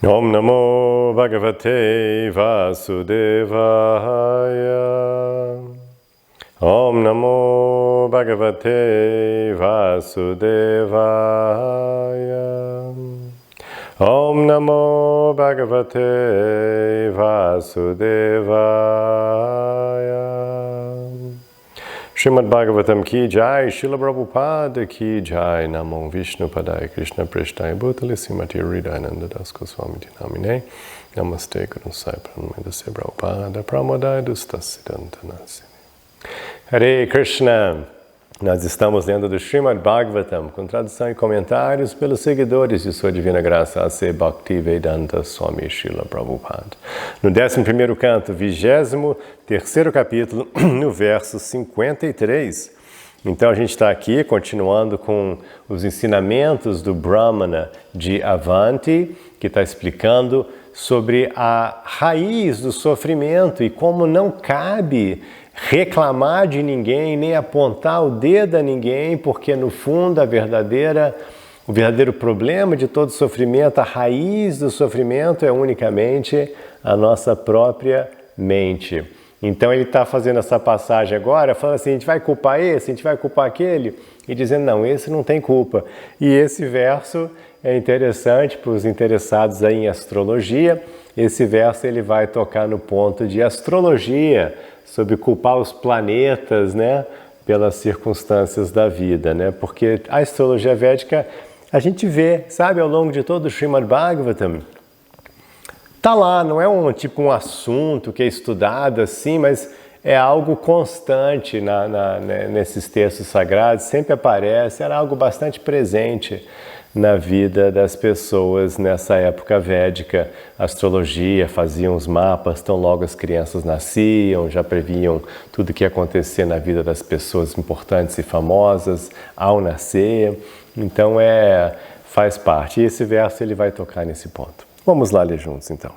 Om Namo Bhagavate Vasudevaya. Om Namo Bhagavate Vasudevaya. Om Namo Bhagavate Vasudevaya. Srimad Bhagavatam ki jai, Srila Prabhupada ki jai, Namo Vishnu Padaya Krishna Prishthaya Bhutale Srimati Hridayananda Das Goswami Namine, Namaste Guru Sai Pranamedasya Prabhupada Pramodaya Dustasiddhantanasini. Hare Krishna! Nós estamos lendo do Srimad Bhagavatam, com tradução e comentários pelos seguidores de Sua Divina Graça A.C. Bhaktivedanta Swami Srila Prabhupada. No 11º canto, 23º capítulo, no verso 53. Então a gente está aqui continuando com os ensinamentos do Brahmana de Avanti, que está explicando sobre a raiz do sofrimento e como não cabe reclamar de ninguém, nem apontar o dedo a ninguém, porque no fundo o verdadeiro problema de todo sofrimento, a raiz do sofrimento é unicamente a nossa própria mente. Então ele está fazendo essa passagem agora, falando assim, a gente vai culpar esse, a gente vai culpar aquele, e dizendo, não, esse não tem culpa. E esse verso é interessante para os interessados aí em astrologia. Esse verso ele vai tocar no ponto de astrologia, sobre culpar os planetas, né, pelas circunstâncias da vida, né? Porque a astrologia védica, a gente vê, sabe, ao longo de todo o Srimad Bhagavatam, tá lá, não é um assunto que é estudado assim, mas é algo constante nesses textos sagrados, sempre aparece, era algo bastante presente na vida das pessoas nessa época védica. A astrologia, faziam os mapas, tão logo as crianças nasciam, já previam tudo o que ia acontecer na vida das pessoas importantes e famosas ao nascer. Então faz parte. E esse verso ele vai tocar nesse ponto. Vamos lá ler juntos então.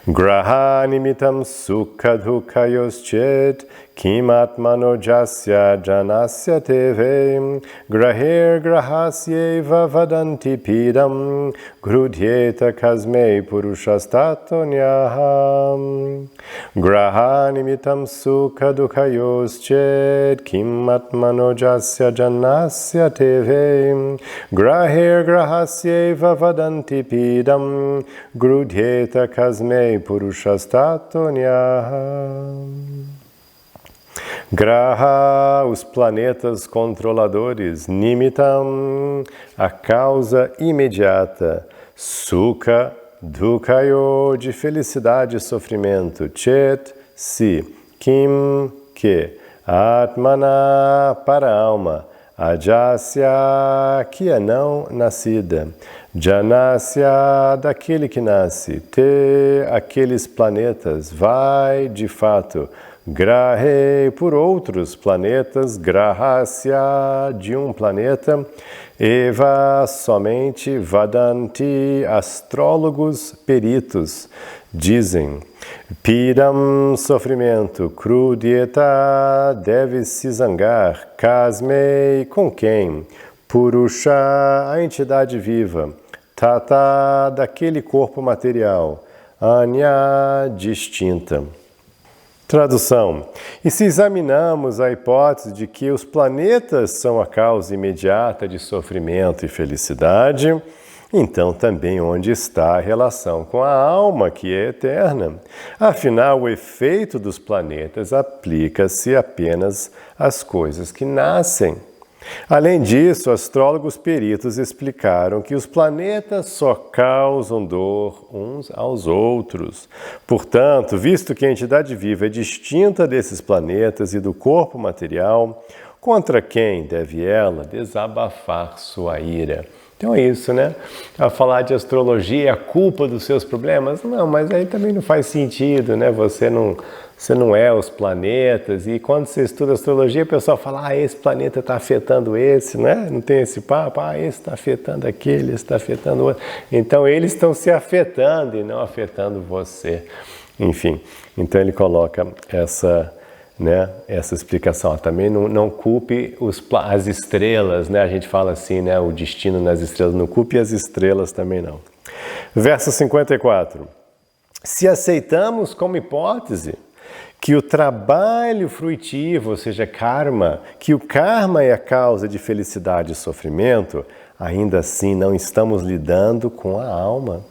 Graha nimitam sukha dukhayoschet kimatmano jasya janasya teve grahir grahasyeva vadanti pidam grudhyeta kasmei purushasthatonyaham. Graha nimitam sukha dukhayoschet kimatmano jasya janasya teve grahir grahasyeva vadanti pidam grudhyeta kasmei purushasthatonyaham. Graha, os planetas controladores, nimitam, a causa imediata, sukha, dukhayo, de felicidade e sofrimento, chet, si, kim, que, atmana, para a alma, ajasya, que é não nascida, janasya, daquele que nasce, te, aqueles planetas, vai, de fato, grahe, por outros planetas, grahasya, de um planeta, eva, somente, vadanti, astrólogos, peritos, dizem, pidam, sofrimento, krudyeta, deve se zangar, kasmei, com quem, purusha, a entidade viva, tata, daquele corpo material, anya, distinta. Tradução. E se examinamos a hipótese de que os planetas são a causa imediata de sofrimento e felicidade, então também onde está a relação com a alma, que é eterna? Afinal, o efeito dos planetas aplica-se apenas às coisas que nascem. Além disso, astrólogos peritos explicaram que os planetas só causam dor uns aos outros. Portanto, visto que a entidade viva é distinta desses planetas e do corpo material, contra quem deve ela desabafar sua ira? Então é isso, né? A falar de astrologia, a culpa dos seus problemas? Não, mas aí também não faz sentido, né? Você não é os planetas, e quando você estuda astrologia, o pessoal fala, esse planeta está afetando esse, né? Não tem esse papo, esse está afetando aquele, esse está afetando o outro. Então eles estão se afetando e não afetando você. Enfim, então ele coloca essa explicação. Também não culpe as estrelas, né? A gente fala assim, né? O destino nas estrelas, não culpe as estrelas também não. Verso 54. Se aceitamos como hipótese que o trabalho fruitivo, ou seja, karma, que o karma é a causa de felicidade e sofrimento, ainda assim não estamos lidando com a alma.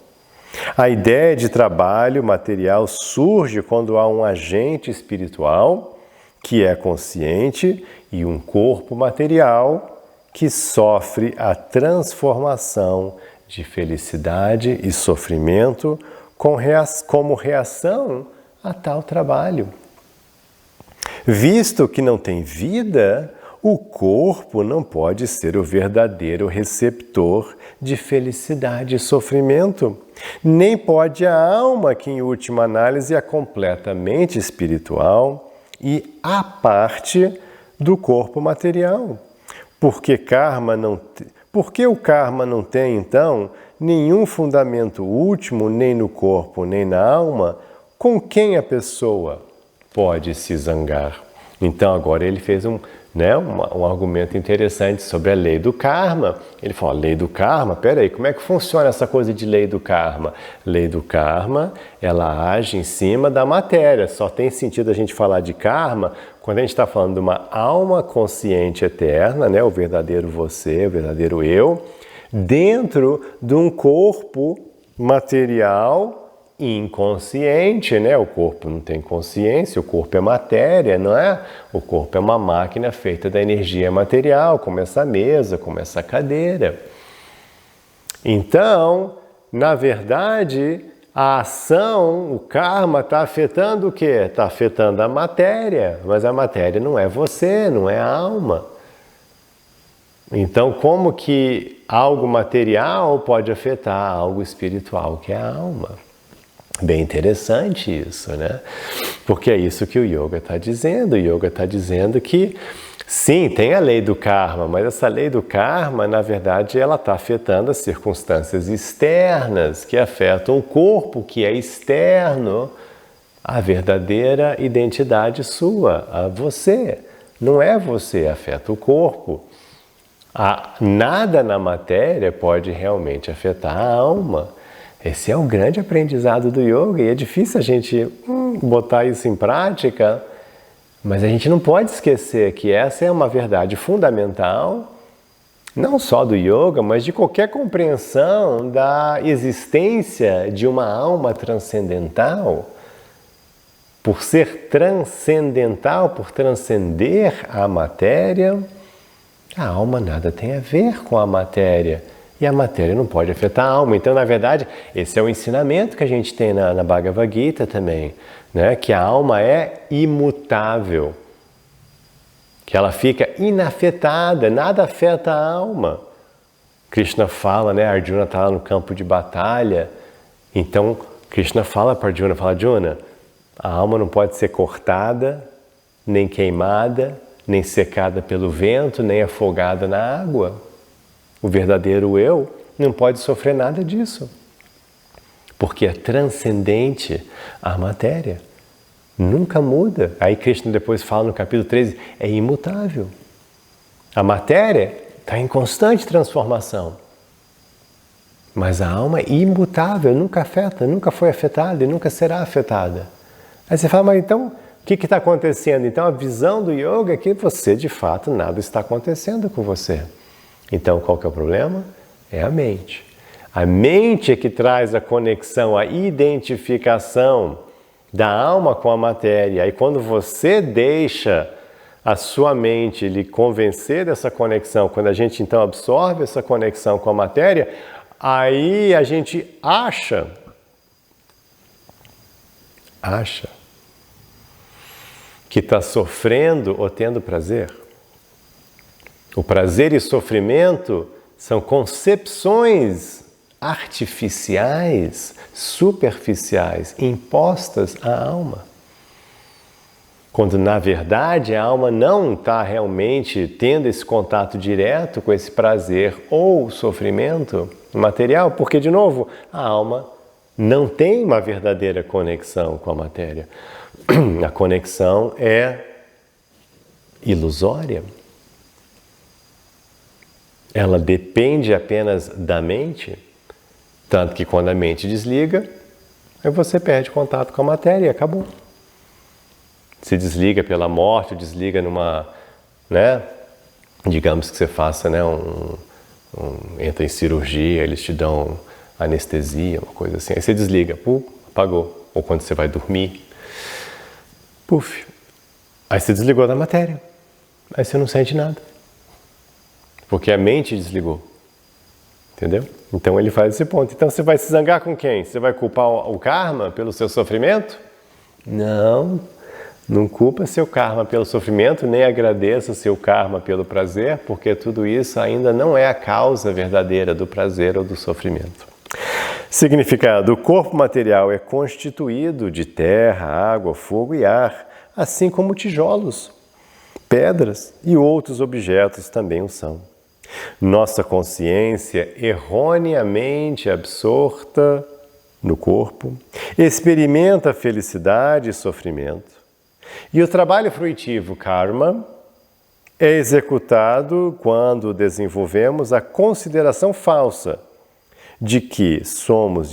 A ideia de trabalho material surge quando há um agente espiritual que é consciente e um corpo material que sofre a transformação de felicidade e sofrimento como reação a tal trabalho. Visto que não tem vida, o corpo não pode ser o verdadeiro receptor de felicidade e sofrimento, nem pode a alma, que em última análise é completamente espiritual e à parte do corpo material. Porque o karma não tem, então, nenhum fundamento último, nem no corpo, nem na alma, com quem a pessoa pode se zangar. Então agora ele fez um argumento interessante sobre a lei do karma. Ele falou, lei do karma, peraí, como é que funciona essa coisa de lei do karma? Lei do karma, ela age em cima da matéria. Só tem sentido a gente falar de karma quando a gente está falando de uma alma consciente eterna, o verdadeiro você, o verdadeiro eu, dentro de um corpo material inconsciente, O corpo não tem consciência, o corpo é matéria, não é? O corpo é uma máquina feita da energia material, como essa mesa, como essa cadeira. Então, na verdade, a ação, o karma, está afetando o quê? Está afetando a matéria, mas a matéria não é você, não é a alma. Então, como que algo material pode afetar algo espiritual, que é a alma? Bem interessante isso, Porque é isso que o yoga está dizendo. O yoga está dizendo que, sim, tem a lei do karma, mas essa lei do karma, na verdade, ela está afetando as circunstâncias externas, que afetam o corpo, que é externo à verdadeira identidade sua, a você. Não é você, afeta o corpo. Nada na matéria pode realmente afetar a alma. Esse é o grande aprendizado do yoga e é difícil a gente botar isso em prática, mas a gente não pode esquecer que essa é uma verdade fundamental, não só do yoga, mas de qualquer compreensão da existência de uma alma transcendental. Por ser transcendental, por transcender a matéria, a alma nada tem a ver com a matéria. E a matéria não pode afetar a alma. Então, na verdade, esse é o ensinamento que a gente tem na Bhagavad Gita também, que a alma é imutável, que ela fica inafetada, nada afeta a alma. Krishna fala, Arjuna está lá no campo de batalha, então Krishna fala para Arjuna, Arjuna, a alma não pode ser cortada, nem queimada, nem secada pelo vento, nem afogada na água. O verdadeiro eu não pode sofrer nada disso, porque é transcendente à matéria, nunca muda. Aí Krishna depois fala no capítulo 13, é imutável. A matéria está em constante transformação, mas a alma é imutável, nunca afeta, nunca foi afetada e nunca será afetada. Aí você fala, mas então, o que está acontecendo? Então a visão do yoga é que você, de fato, nada está acontecendo com você. Então, qual que é o problema? É a mente. A mente é que traz a conexão, a identificação da alma com a matéria. E quando você deixa a sua mente lhe convencer dessa conexão, quando a gente então absorve essa conexão com a matéria, aí a gente acha que está sofrendo ou tendo prazer. O prazer e sofrimento são concepções artificiais, superficiais, impostas à alma. Quando, na verdade, a alma não está realmente tendo esse contato direto com esse prazer ou sofrimento material, porque, de novo, a alma não tem uma verdadeira conexão com a matéria. A conexão é ilusória. Ela depende apenas da mente, Tanto que quando a mente desliga, aí você perde contato com a matéria e acabou. Se desliga pela morte, ou desliga numa, né? Digamos que você faça, né, entra em cirurgia, eles te dão anestesia, uma coisa assim. Aí você desliga, apagou. Ou quando você vai dormir, aí você desligou da matéria. Aí você não sente nada. Porque a mente desligou. Entendeu? Então ele faz esse ponto. Então você vai se zangar com quem? Você vai culpar o karma pelo seu sofrimento? Não culpa seu karma pelo sofrimento, nem agradeça seu karma pelo prazer, porque tudo isso ainda não é a causa verdadeira do prazer ou do sofrimento. Significado: o corpo material é constituído de terra, água, fogo e ar, assim como tijolos, pedras e outros objetos também o são. Nossa consciência, erroneamente absorta no corpo, experimenta felicidade e sofrimento. E o trabalho fruitivo, karma, é executado quando desenvolvemos a consideração falsa de que somos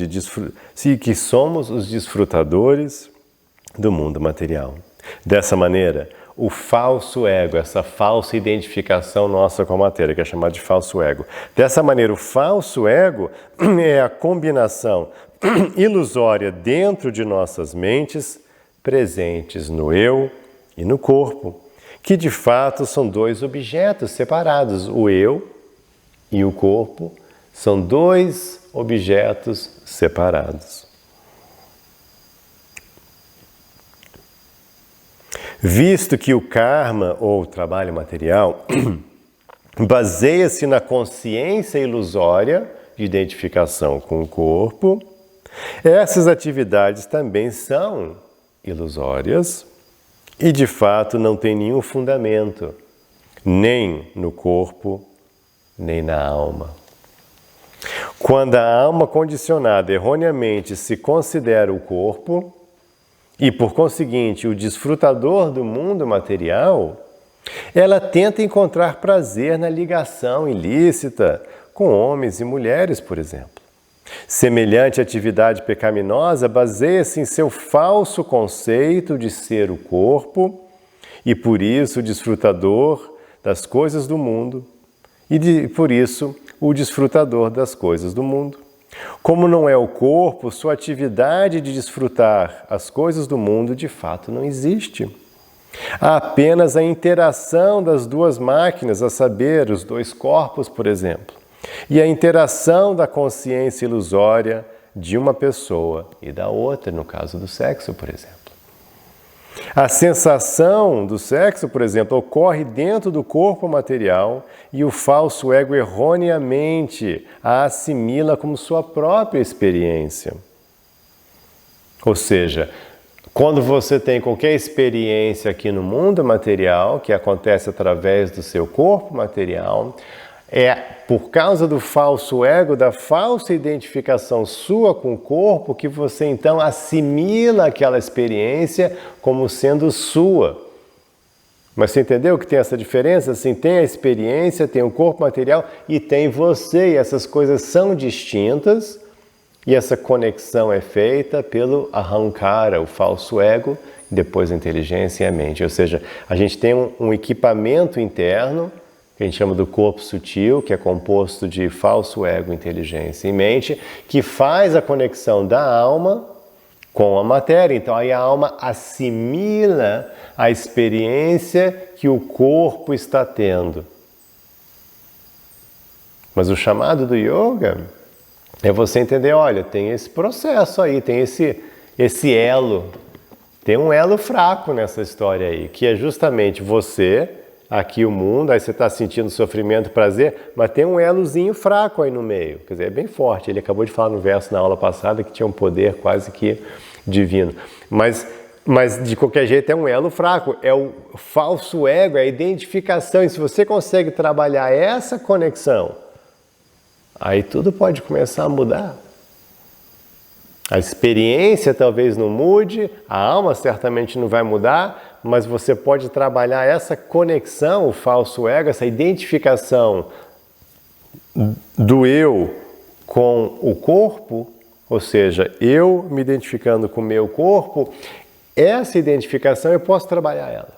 os desfrutadores do mundo material. Dessa maneira, o falso ego, essa falsa identificação nossa com a matéria, que é chamada de falso ego. Dessa maneira, o falso ego é a combinação ilusória dentro de nossas mentes, presentes no eu e no corpo, que de fato são dois objetos separados. O eu e o corpo são dois objetos separados. Visto que o karma, ou o trabalho material, baseia-se na consciência ilusória de identificação com o corpo, essas atividades também são ilusórias e de fato não têm nenhum fundamento, nem no corpo, nem na alma. Quando a alma condicionada erroneamente se considera o corpo e, por conseguinte, o desfrutador do mundo material, ela tenta encontrar prazer na ligação ilícita com homens e mulheres, por exemplo. Semelhante atividade pecaminosa baseia-se em seu falso conceito de ser o corpo e, por isso, o desfrutador das coisas do mundo e, por isso, o desfrutador das coisas do mundo. Como não é o corpo, sua atividade de desfrutar as coisas do mundo de fato não existe. Há apenas a interação das duas máquinas, a saber, os dois corpos, por exemplo, e a interação da consciência ilusória de uma pessoa e da outra, no caso do sexo, por exemplo. A sensação do sexo, por exemplo, ocorre dentro do corpo material e o falso ego erroneamente a assimila como sua própria experiência. Ou seja, quando você tem qualquer experiência aqui no mundo material, que acontece através do seu corpo material, é por causa do falso ego, da falsa identificação sua com o corpo, que você então assimila aquela experiência como sendo sua. Mas você entendeu que tem essa diferença? Assim, tem a experiência, tem o corpo material e tem você, e essas coisas são distintas, e essa conexão é feita pelo ahankara, o falso ego, depois a inteligência e a mente. Ou seja, a gente tem um equipamento interno, que a gente chama do corpo sutil, que é composto de falso ego, inteligência e mente, que faz a conexão da alma com a matéria. Então aí a alma assimila a experiência que o corpo está tendo. Mas o chamado do yoga é você entender, olha, tem esse processo aí, tem esse elo, tem um elo fraco nessa história aí, que é justamente você, aqui o mundo, aí você está sentindo sofrimento, prazer, mas tem um elozinho fraco aí no meio, quer dizer, é bem forte. Ele acabou de falar no verso na aula passada que tinha um poder quase que divino, mas de qualquer jeito é um elo fraco, é o falso ego, é a identificação, e se você consegue trabalhar essa conexão, aí tudo pode começar a mudar. A experiência talvez não mude, a alma certamente não vai mudar, mas você pode trabalhar essa conexão, o falso ego, essa identificação do eu com o corpo, ou seja, eu me identificando com o meu corpo, essa identificação eu posso trabalhar ela.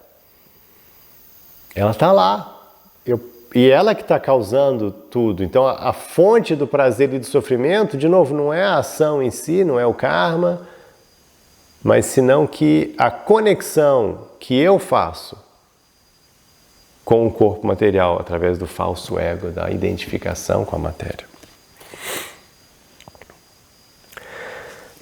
Ela está lá. E ela que está causando tudo. Então a fonte do prazer e do sofrimento, de novo, não é a ação em si, não é o karma, mas senão que a conexão que eu faço com o corpo material através do falso ego, da identificação com a matéria.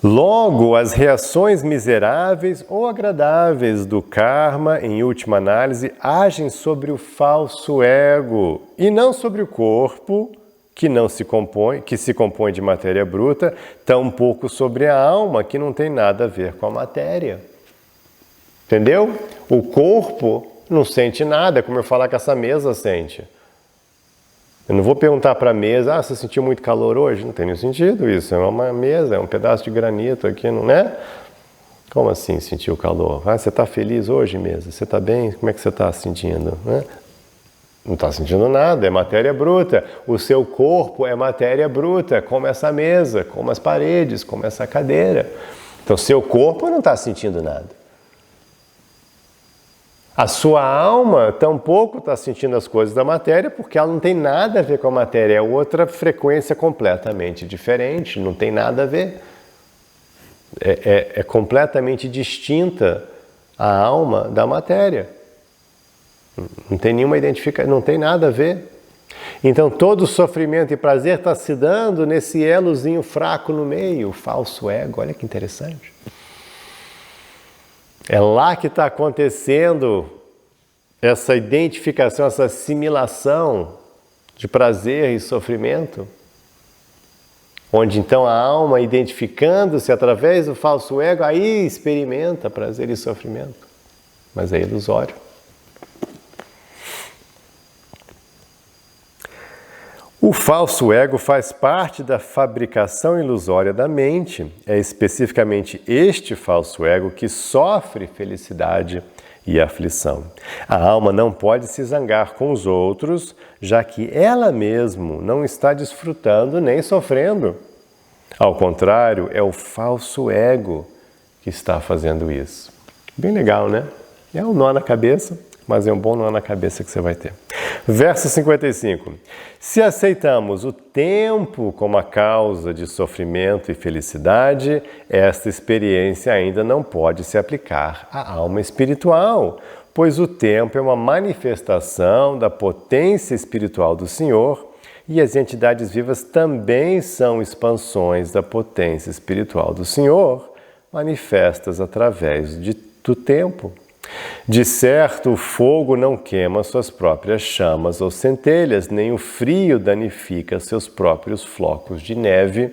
Logo, as reações miseráveis ou agradáveis do karma, em última análise, agem sobre o falso ego e não sobre o corpo, que se compõe de matéria bruta, tampouco sobre a alma, que não tem nada a ver com a matéria. Entendeu? O corpo não sente nada, é como eu falar que essa mesa sente. Eu não vou perguntar para a mesa, você sentiu muito calor hoje? Não tem nenhum sentido isso, é uma mesa, é um pedaço de granito aqui, não é? Como assim sentiu calor? Você está feliz hoje, mesa? Você está bem? Como é que você está se sentindo? Não está sentindo nada, é matéria bruta. O seu corpo é matéria bruta, como essa mesa, como as paredes, como essa cadeira. Então, seu corpo não está sentindo nada. A sua alma tampouco está sentindo as coisas da matéria, porque ela não tem nada a ver com a matéria, é outra frequência completamente diferente, não tem nada a ver. É completamente distinta a alma da matéria. Não tem nenhuma identificação, não tem nada a ver. Então todo sofrimento e prazer está se dando nesse elozinho fraco no meio, o falso ego, olha que interessante. É lá que está acontecendo essa identificação, essa assimilação de prazer e sofrimento, onde então a alma, identificando-se através do falso ego, aí experimenta prazer e sofrimento, mas é ilusório. O falso ego faz parte da fabricação ilusória da mente. É especificamente este falso ego que sofre felicidade e aflição. A alma não pode se zangar com os outros, já que ela mesma não está desfrutando nem sofrendo. Ao contrário, é o falso ego que está fazendo isso. Bem legal, né? É um nó na cabeça, mas é um bom nó na cabeça que você vai ter. Verso 55. Se aceitamos o tempo como a causa de sofrimento e felicidade, esta experiência ainda não pode se aplicar à alma espiritual, pois o tempo é uma manifestação da potência espiritual do Senhor e as entidades vivas também são expansões da potência espiritual do Senhor, manifestas através do tempo. De certo, o fogo não queima suas próprias chamas ou centelhas, nem o frio danifica seus próprios flocos de neve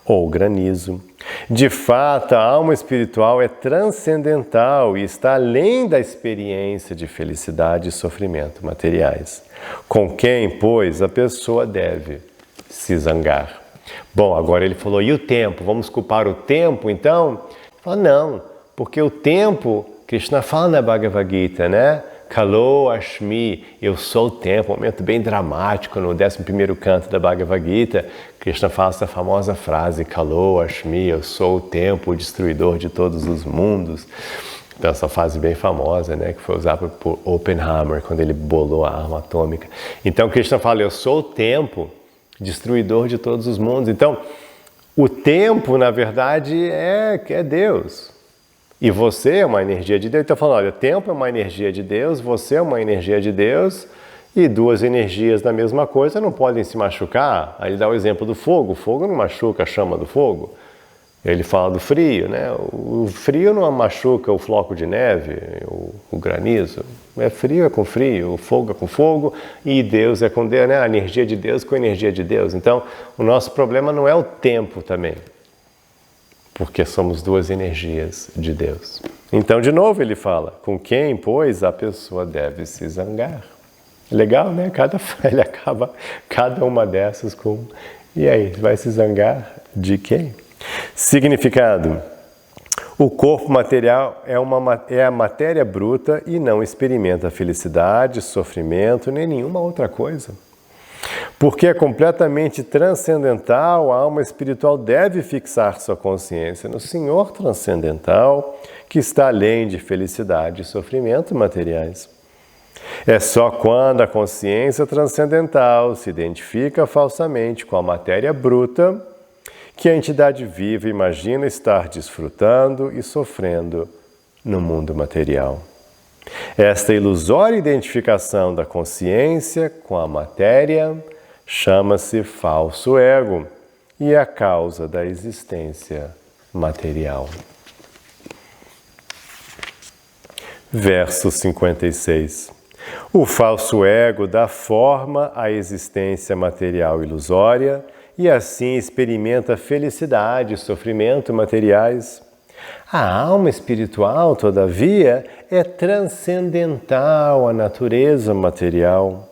ou granizo. De fato, a alma espiritual é transcendental e está além da experiência de felicidade e sofrimento materiais. Com quem, pois, a pessoa deve se zangar? Bom, agora ele falou, e o tempo? Vamos culpar o tempo, então? Fala, não, porque o tempo... Krishna fala na Bhagavad Gita, né? Kalo Ashmi, eu sou o tempo, um momento bem dramático no 11º canto da Bhagavad Gita. Krishna fala essa famosa frase, Kalo Ashmi, eu sou o tempo, o destruidor de todos os mundos. Então essa frase bem famosa, né? Que foi usada por Oppenheimer quando ele bolou a arma atômica. Então Krishna fala, eu sou o tempo, destruidor de todos os mundos. Então o tempo, na verdade, é Deus. E você é uma energia de Deus. Então, falando, olha, o tempo é uma energia de Deus, você é uma energia de Deus, e duas energias da mesma coisa não podem se machucar. Aí ele dá o exemplo do fogo. O fogo não machuca a chama do fogo. Ele fala do frio, né? O frio não machuca o floco de neve, o granizo. É frio é com frio, o fogo é com fogo, e Deus é com Deus, né? A energia de Deus com a energia de Deus. Então, o nosso problema não é o tempo também, porque somos duas energias de Deus. Então, de novo, ele fala, com quem, pois, a pessoa deve se zangar. Legal, né? Ele acaba cada uma dessas com... E aí, vai se zangar de quem? Significado. O corpo material é a matéria bruta e não experimenta felicidade, sofrimento, nem nenhuma outra coisa. Porque é completamente transcendental, a alma espiritual deve fixar sua consciência no Senhor transcendental, que está além de felicidade e sofrimento materiais. É só quando a consciência transcendental se identifica falsamente com a matéria bruta que a entidade viva imagina estar desfrutando e sofrendo no mundo material. Esta ilusória identificação da consciência com a matéria chama-se falso ego e é a causa da existência material. Verso 56. O falso ego dá forma à existência material ilusória e assim experimenta felicidade e sofrimento materiais. A alma espiritual, todavia, é transcendental à natureza material.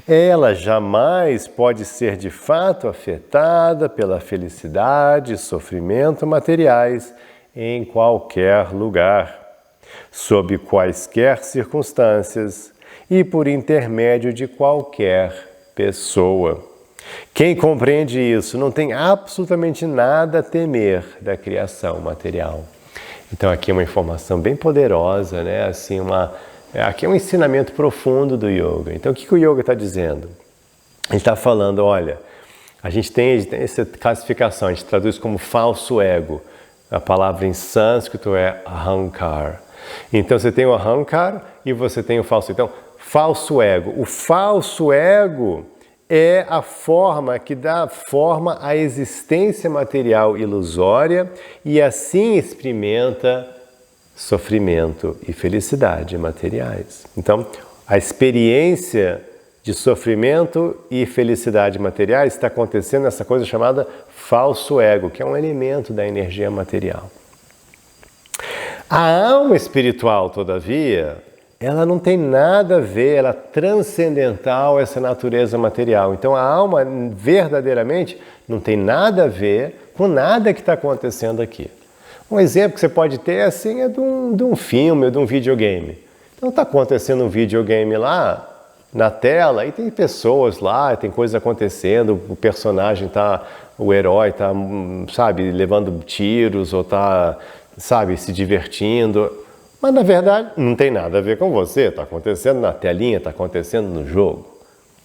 Ela jamais pode ser de fato afetada pela felicidade e sofrimento materiais em qualquer lugar, sob quaisquer circunstâncias e por intermédio de qualquer pessoa. Quem compreende isso não tem absolutamente nada a temer da criação material. Então aqui é uma informação bem poderosa, né? Assim, aqui é um ensinamento profundo do yoga. Então o que o yoga está dizendo? Ele está falando, olha, a gente tem essa classificação, a gente traduz como falso ego. A palavra em sânscrito é ahankar. Então você tem o ahankar e você tem o falso. Então, falso ego. O falso ego é a forma que dá forma à existência material ilusória e assim experimenta sofrimento e felicidade materiais. Então, a experiência de sofrimento e felicidade materiais está acontecendo nessa coisa chamada falso ego, que é um elemento da energia material. A alma espiritual, todavia, ela não tem nada a ver, ela é transcendental essa natureza material. Então a alma verdadeiramente não tem nada a ver com nada que está acontecendo aqui. Um exemplo que você pode ter assim é de um filme ou de um videogame. Então está acontecendo um videogame lá na tela e tem pessoas lá, tem coisas acontecendo, o personagem tá, o herói tá, sabe, levando tiros ou tá, sabe, se divertindo. Mas, na verdade, não tem nada a ver com você. Está acontecendo na telinha, está acontecendo no jogo.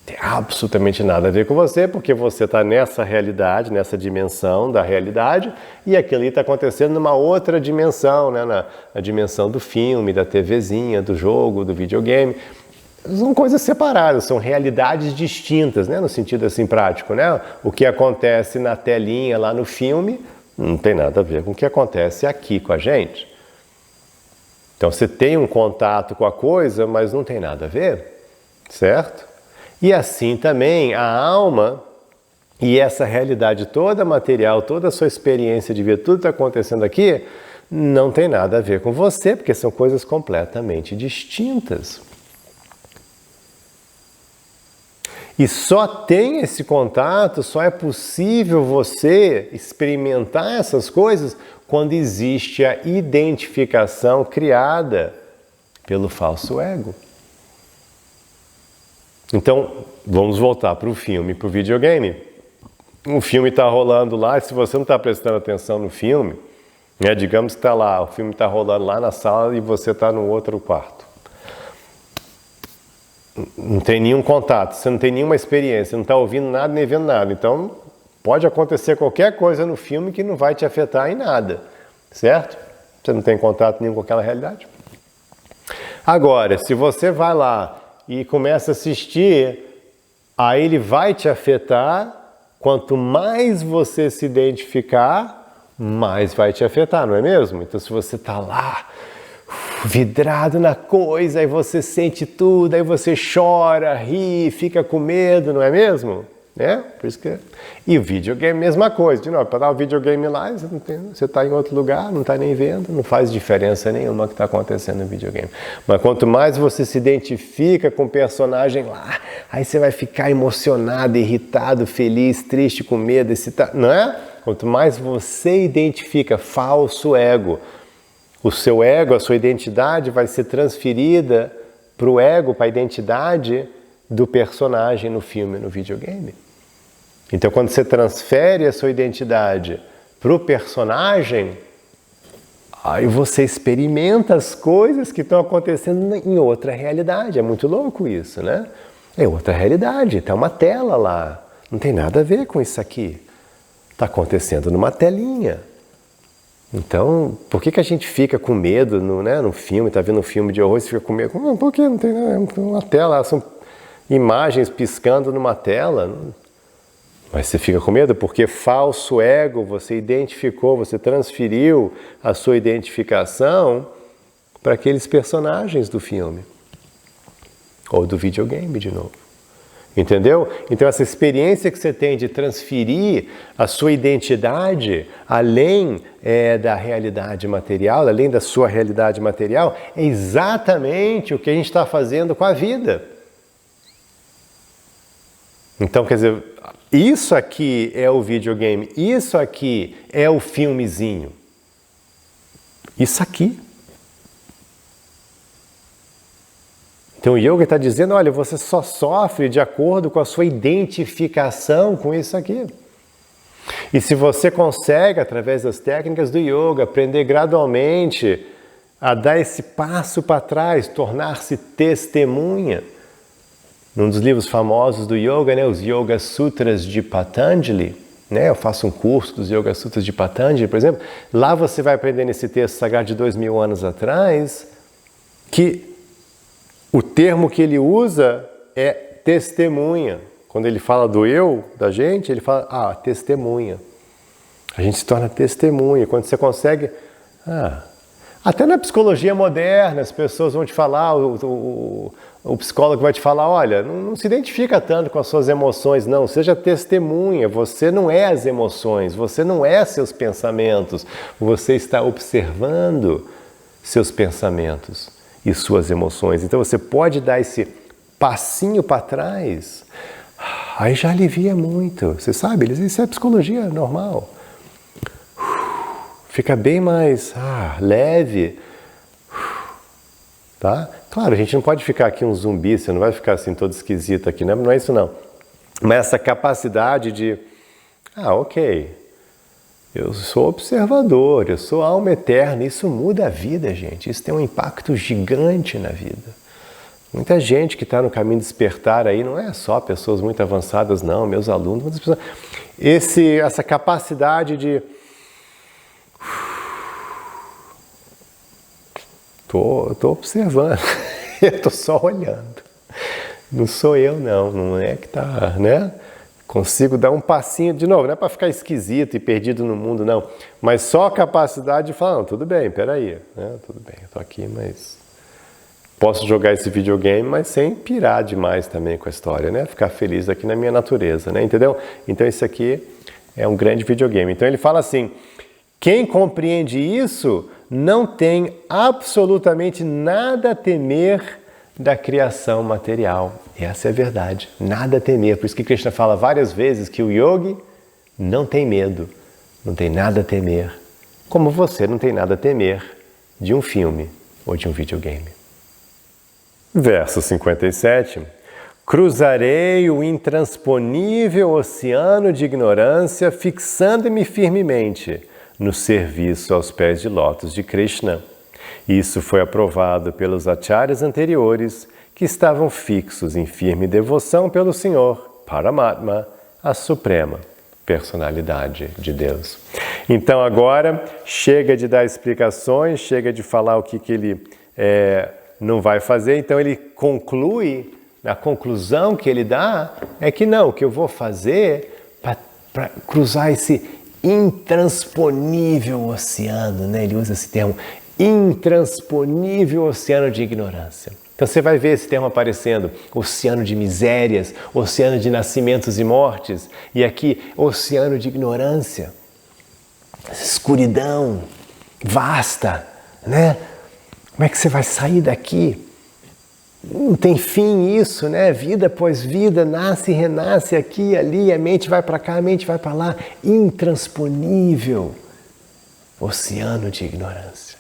Tem absolutamente nada a ver com você, porque você está nessa realidade, nessa dimensão da realidade, e aquilo ali está acontecendo numa outra dimensão, né? Na dimensão do filme, da TVzinha, do jogo, do videogame. São coisas separadas, são realidades distintas, né? No sentido assim prático, né? O que acontece na telinha, lá no filme, não tem nada a ver com o que acontece aqui com a gente. Então você tem um contato com a coisa, mas não tem nada a ver, certo? E assim também a alma e essa realidade toda material, toda a sua experiência de vida, tudo que está acontecendo aqui, não tem nada a ver com você, porque são coisas completamente distintas. E só tem esse contato, só é possível você experimentar essas coisas quando existe a identificação criada pelo falso ego. Então, vamos voltar para o filme, para o videogame. O filme está rolando lá, e se você não está prestando atenção no filme, né, digamos que está lá, o filme está rolando lá na sala e você está no outro quarto. Não tem nenhum contato, você não tem nenhuma experiência, não está ouvindo nada nem vendo nada. Então, pode acontecer qualquer coisa no filme que não vai te afetar em nada, certo? Você não tem contato nenhum com aquela realidade. Agora, se você vai lá e começa a assistir, aí ele vai te afetar. Quanto mais você se identificar, mais vai te afetar, não é mesmo? Então, se você está lá, vidrado na coisa, aí você sente tudo, aí você chora, ri, fica com medo, não é mesmo? Por isso que... E o videogame, mesma coisa. De novo, para dar o videogame lá, você está em outro lugar, não está nem vendo, não faz diferença nenhuma o que está acontecendo no videogame. Mas quanto mais você se identifica com o personagem lá, aí você vai ficar emocionado, irritado, feliz, triste, com medo, excitado, não é? Quanto mais você identifica, falso ego, o seu ego, a sua identidade vai ser transferida para o ego, para a identidade do personagem no filme, no videogame. Então, quando você transfere a sua identidade para o personagem, aí você experimenta as coisas que estão acontecendo em outra realidade. É muito louco isso, né? É outra realidade, está uma tela lá. Não tem nada a ver com isso aqui. Está acontecendo numa telinha. Então, por que a gente fica com medo no filme, está vendo um filme de horror e fica com medo? Por que não tem nada? É uma tela, são imagens piscando numa tela. Mas você fica com medo porque falso ego, você identificou, você transferiu a sua identificação para aqueles personagens do filme. Ou do videogame, de novo. Entendeu? Então essa experiência que você tem de transferir a sua identidade além da realidade material, além da sua realidade material, é exatamente o que a gente está fazendo com a vida. Então, quer dizer, isso aqui é o videogame, isso aqui é o filmezinho. Isso aqui. Então o yoga está dizendo, olha, você só sofre de acordo com a sua identificação com isso aqui. E se você consegue, através das técnicas do yoga, aprender gradualmente a dar esse passo para trás, tornar-se testemunha, num dos livros famosos do yoga, né, os Yoga Sutras de Patanjali, né, eu faço um curso dos Yoga Sutras de Patanjali, por exemplo, lá você vai aprender nesse texto sagrado de 2000 anos atrás, que o termo que ele usa é testemunha. Quando ele fala do eu, da gente, ele fala, testemunha. A gente se torna testemunha. Quando você consegue... Até na psicologia moderna, as pessoas vão te falar, o psicólogo vai te falar, olha, não se identifica tanto com as suas emoções, não. Seja testemunha. Você não é as emoções, você não é seus pensamentos. Você está observando seus pensamentos e suas emoções. Então você pode dar esse passinho para trás, aí já alivia muito. Você sabe, isso é psicologia normal. Fica bem mais leve. Tá? Claro, a gente não pode ficar aqui um zumbi, você não vai ficar assim todo esquisito aqui, não é isso não. Mas essa capacidade de, ok, eu sou observador, eu sou alma eterna, isso muda a vida, gente. Isso tem um impacto gigante na vida. Muita gente que está no caminho de despertar aí, não é só pessoas muito avançadas, não, meus alunos, muitas pessoas. Essa capacidade de... Tô observando, eu tô só olhando. Não sou eu, não é que tá, né? Consigo dar um passinho, de novo, não é para ficar esquisito e perdido no mundo, não. Mas só a capacidade de falar, não, tudo bem, peraí, né? Tudo bem, eu tô aqui, mas posso jogar esse videogame, mas sem pirar demais também com a história, né? Ficar feliz aqui na minha natureza, né? Entendeu? Então isso aqui é um grande videogame. Então ele fala assim, quem compreende isso não tem absolutamente nada a temer da criação material. Essa é a verdade. Nada a temer. Por isso que Krishna fala várias vezes que o yogi não tem medo, não tem nada a temer. Como você não tem nada a temer de um filme ou de um videogame. Verso 57. Cruzarei o intransponível oceano de ignorância, fixando-me firmemente no serviço aos pés de lótus de Krishna. Isso foi aprovado pelos acharyas anteriores, que estavam fixos em firme devoção pelo Senhor, Paramatma, a suprema personalidade de Deus. Então agora chega de dar explicações, chega de falar o que ele não vai fazer, então ele conclui, a conclusão que ele dá é que não, o que eu vou fazer para cruzar esse intransponível oceano, né? Ele usa esse termo, intransponível oceano de ignorância. Então você vai ver esse termo aparecendo, oceano de misérias, oceano de nascimentos e mortes, e aqui, oceano de ignorância, escuridão vasta, né? Como é que você vai sair daqui? Não tem fim isso, né? Vida após vida, nasce e renasce aqui e ali, a mente vai para cá, a mente vai para lá, intransponível oceano de ignorância.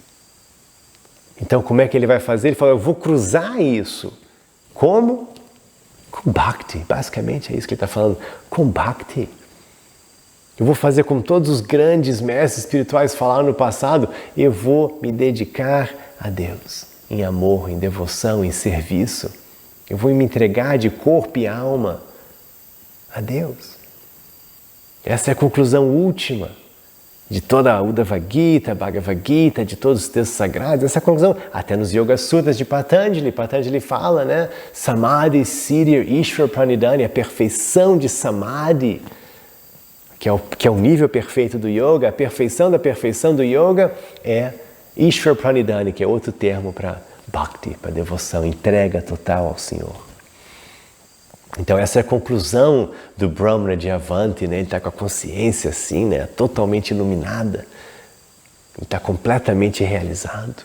Então, como é que ele vai fazer? Ele fala, eu vou cruzar isso. Como? Bhakti, basicamente é isso que ele está falando. Com Bhakti. Eu vou fazer como todos os grandes mestres espirituais falaram no passado, eu vou me dedicar a Deus, em amor, em devoção, em serviço. Eu vou me entregar de corpo e alma a Deus. Essa é a conclusão última de toda a Uddhava Gita, Bhagavad Gita, de todos os textos sagrados. Essa é a conclusão, até nos Yoga Sutras de Patanjali. Patanjali fala, né? Samadhi, Siddhir, Ishvara Pranidhana, a perfeição de Samadhi, que é o nível perfeito do yoga, a perfeição da perfeição do yoga é Ishvara Pranidhana, que é outro termo para Bhakti, para devoção, entrega total ao Senhor. Então essa é a conclusão do Brahmana de Avanti, né? Ele está com a consciência assim, né? Totalmente iluminada, ele está completamente realizado.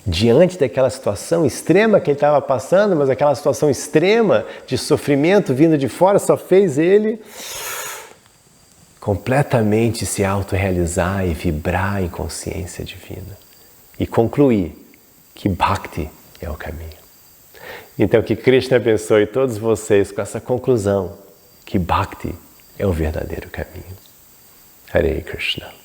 Diante daquela situação extrema que ele estava passando, mas aquela situação extrema de sofrimento vindo de fora só fez ele completamente se autorrealizar e vibrar em consciência divina. E concluir que Bhakti é o caminho. Então que Krishna abençoe todos vocês com essa conclusão que Bhakti é o verdadeiro caminho. Hare Krishna.